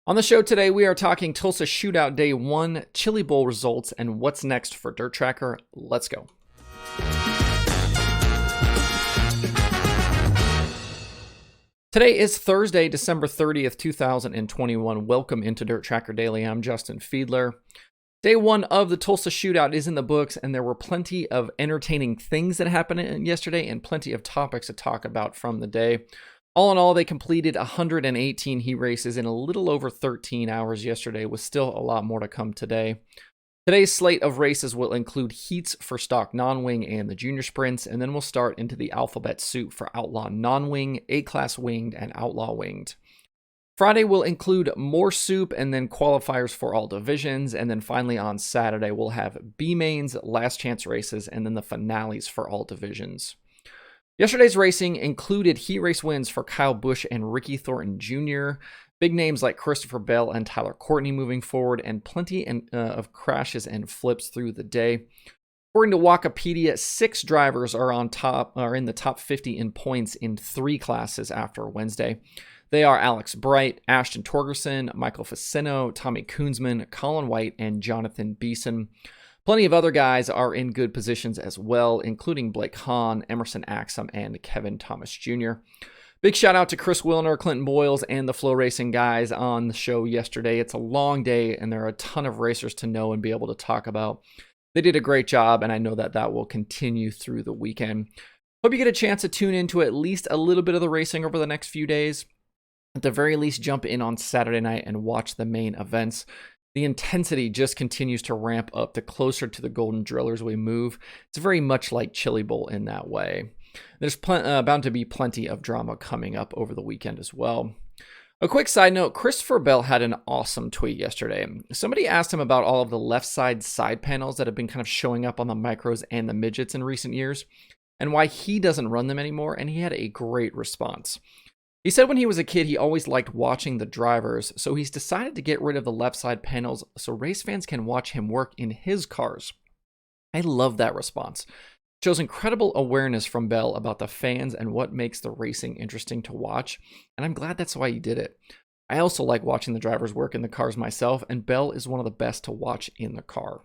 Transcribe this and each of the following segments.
On the show today, we are talking Tulsa Shootout Day 1, Chili Bowl results, and what's next for DIRTRACKR. Let's go. Today is Thursday, December 30th, 2021. Welcome into DIRTRACKR Daily. I'm Justin Fiedler. Day 1 of the Tulsa Shootout is in the books, and there were plenty of entertaining things that happened yesterday and plenty of topics to talk about from the day. All in all, they completed 118 heat races in a little over 13 hours yesterday, with still a lot more to come today. Today's slate of races will include heats for stock non-wing and the junior sprints, and then we'll start into the alphabet soup for outlaw non-wing, A-class winged, and outlaw winged. Friday will include more soup and then qualifiers for all divisions, and then finally on Saturday we'll have B-mains, last chance races, and then the finales for all divisions. Yesterday's racing included heat race wins for Kyle Busch and Ricky Thornton Jr., big names like Christopher Bell and Tyler Courtney moving forward, and plenty of crashes and flips through the day. According to Wikipedia, 6 drivers are in the top 50 in points in 3 classes after Wednesday. They are Alex Bright, Ashton Torgerson, Michael Facino, Tommy Koonsman, Colin White, and Jonathan Beeson. Plenty of other guys are in good positions as well, including Blake Hahn, Emerson Axum, and Kevin Thomas Jr. Big shout out to Chris Wilner, Clinton Boyles, and the Flow Racing guys on the show yesterday. It's a long day, and there are a ton of racers to know and be able to talk about. They did a great job, and I know that will continue through the weekend. Hope you get a chance to tune into at least a little bit of the racing over the next few days. At the very least, jump in on Saturday night and watch the main events. The intensity just continues to ramp up the closer to the Golden Drillers we move. It's very much like Chili Bowl in that way. There's bound to be plenty of drama coming up over the weekend as well. A quick side note, Christopher Bell had an awesome tweet yesterday. Somebody asked him about all of the left side panels that have been kind of showing up on the micros and the midgets in recent years, and why he doesn't run them anymore, and he had a great response. He said when he was a kid, he always liked watching the drivers, so he's decided to get rid of the left side panels so race fans can watch him work in his cars. I love that response. It shows incredible awareness from Bell about the fans and what makes the racing interesting to watch, and I'm glad that's why he did it. I also like watching the drivers work in the cars myself, and Bell is one of the best to watch in the car.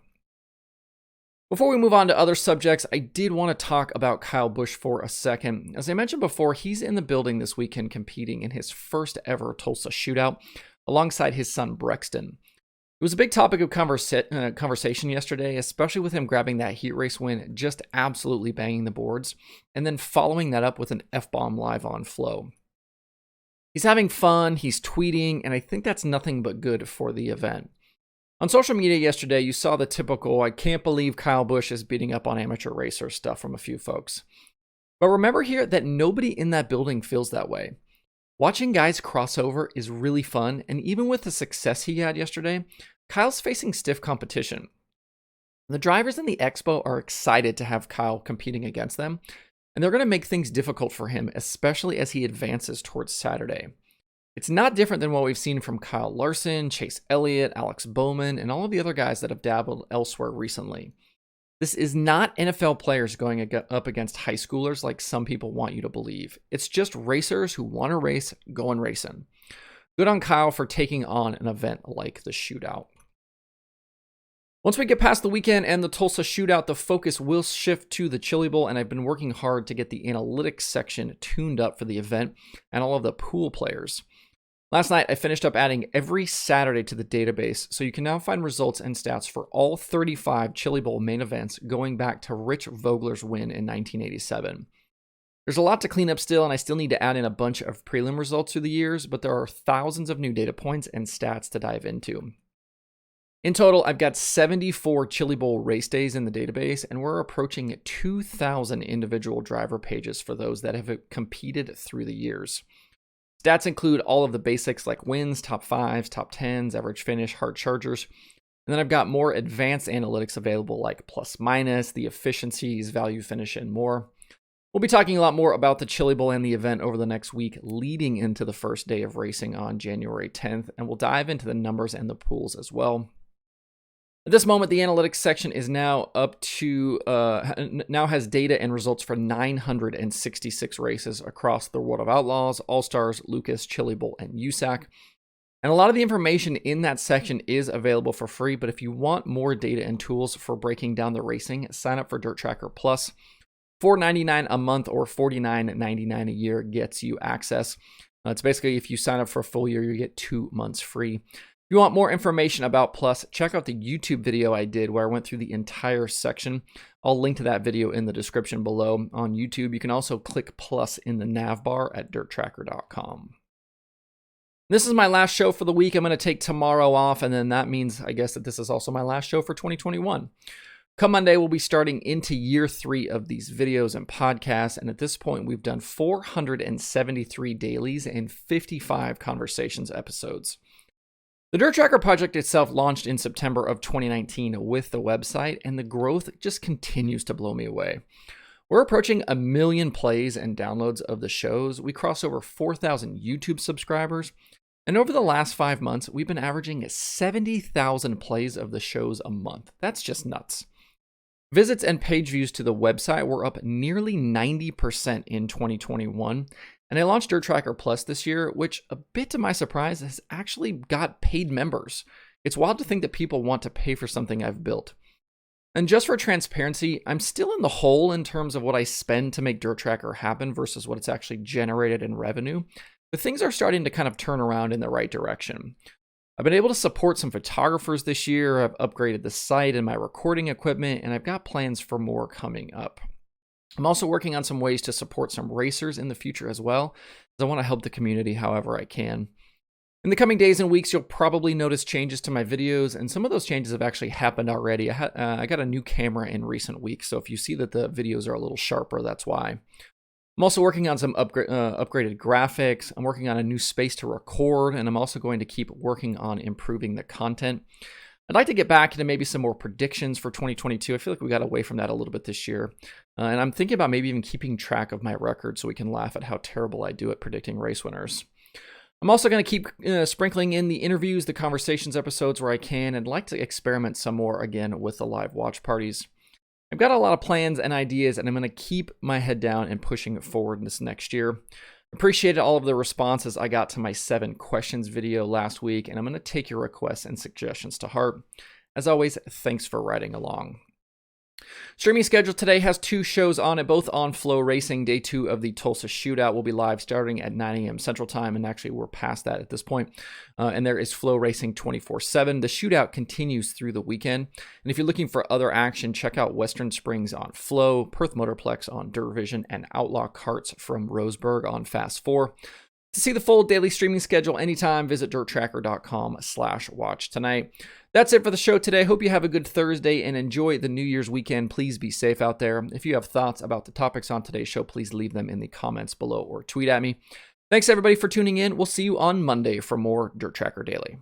Before we move on to other subjects, I did want to talk about Kyle Busch for a second. As I mentioned before, he's in the building this weekend competing in his first ever Tulsa Shootout alongside his son Brexton. It was a big topic of conversation yesterday, especially with him grabbing that heat race win, just absolutely banging the boards, and then following that up with an F-bomb live on Flow. He's having fun, he's tweeting, and I think that's nothing but good for the event. On social media yesterday, you saw the typical, I can't believe Kyle Busch is beating up on amateur racers stuff from a few folks. But remember here that nobody in that building feels that way. Watching guys cross over is really fun, and even with the success he had yesterday, Kyle's facing stiff competition. The drivers in the expo are excited to have Kyle competing against them, and they're going to make things difficult for him, especially as he advances towards Saturday. It's not different than what we've seen from Kyle Larson, Chase Elliott, Alex Bowman, and all of the other guys that have dabbled elsewhere recently. This is not NFL players going up against high schoolers like some people want you to believe. It's just racers who want to race, going racing. Good on Kyle for taking on an event like the Shootout. Once we get past the weekend and the Tulsa Shootout, the focus will shift to the Chili Bowl, and I've been working hard to get the analytics section tuned up for the event and all of the pool players. Last night, I finished up adding every Saturday to the database, so you can now find results and stats for all 35 Chili Bowl main events going back to Rich Vogler's win in 1987. There's a lot to clean up still, and I still need to add in a bunch of prelim results through the years, but there are thousands of new data points and stats to dive into. In total, I've got 74 Chili Bowl race days in the database, and we're approaching 2,000 individual driver pages for those that have competed through the years. Stats include all of the basics like wins, top 5s, top 10s, average finish, hard chargers. And then I've got more advanced analytics available like plus minus, the efficiencies, value finish, and more. We'll be talking a lot more about the Chili Bowl and the event over the next week leading into the first day of racing on January 10th, and we'll dive into the numbers and the pools as well. At this moment, the analytics section is now up to, now has data and results for 966 races across the World of Outlaws, All-Stars, Lucas, Chili Bowl, and USAC. And a lot of the information in that section is available for free, but if you want more data and tools for breaking down the racing, sign up for DIRTRACKR Plus. $4.99 a month or $49.99 a year gets you access. It's basically if you sign up for a full year, you get 2 months free. If you want more information about Plus, check out the YouTube video I did where I went through the entire section. I'll link to that video in the description below on YouTube. You can also click Plus in the nav bar at DIRTRACKR.com. This is my last show for the week. I'm going to take tomorrow off, and then that means, I guess, that this is also my last show for 2021. Come Monday, we'll be starting into year 3 of these videos and podcasts, and at this point, we've done 473 dailies and 55 conversations episodes. The DIRTRACKR project itself launched in September of 2019 with the website, and the growth just continues to blow me away. We're approaching 1 million plays and downloads of the shows. We crossed over 4,000 YouTube subscribers. And over the last 5 months, we've been averaging 70,000 plays of the shows a month. That's just nuts. Visits and page views to the website were up nearly 90% in 2021. And I launched DIRTRACKR Plus this year, which, a bit to my surprise, has actually got paid members. It's wild to think that people want to pay for something I've built. And just for transparency, I'm still in the hole in terms of what I spend to make DIRTRACKR happen versus what it's actually generated in revenue. But things are starting to kind of turn around in the right direction. I've been able to support some photographers this year. I've upgraded the site and my recording equipment, and I've got plans for more coming up. I'm also working on some ways to support some racers in the future as well, as I want to help the community however I can. In the coming days and weeks, you'll probably notice changes to my videos, and some of those changes have actually happened already. I got a new camera in recent weeks, so if you see that the videos are a little sharper, that's why. I'm also working on some upgraded graphics. I'm working on a new space to record, and I'm also going to keep working on improving the content. I'd like to get back into maybe some more predictions for 2022. I feel like we got away from that a little bit this year. And I'm thinking about maybe even keeping track of my record so we can laugh at how terrible I do at predicting race winners. I'm also going to keep sprinkling in the interviews, the conversations episodes where I can, and I'd like to experiment some more again with the live watch parties. I've got a lot of plans and ideas, and I'm going to keep my head down and pushing it forward this next year. Appreciated all of the responses I got to my 7 questions video last week, and I'm going to take your requests and suggestions to heart. As always, thanks for riding along. Streaming schedule today has 2 shows on it, both on Flow Racing. Day 2 of the Tulsa Shootout will be live starting at 9 a.m. Central Time, and actually we're past that at this point. And there is Flow Racing 24/7. The Shootout continues through the weekend. And if you're looking for other action, check out Western Springs on Flow, Perth Motorplex on Dirt Vision, and Outlaw Karts from Roseburg on Fast 4. To see the full daily streaming schedule anytime, visit DIRTRACKR.com/watch tonight. That's it for the show today. Hope you have a good Thursday and enjoy the New Year's weekend. Please be safe out there. If you have thoughts about the topics on today's show, please leave them in the comments below or tweet at me. Thanks everybody for tuning in. We'll see you on Monday for more DIRTRACKR Daily.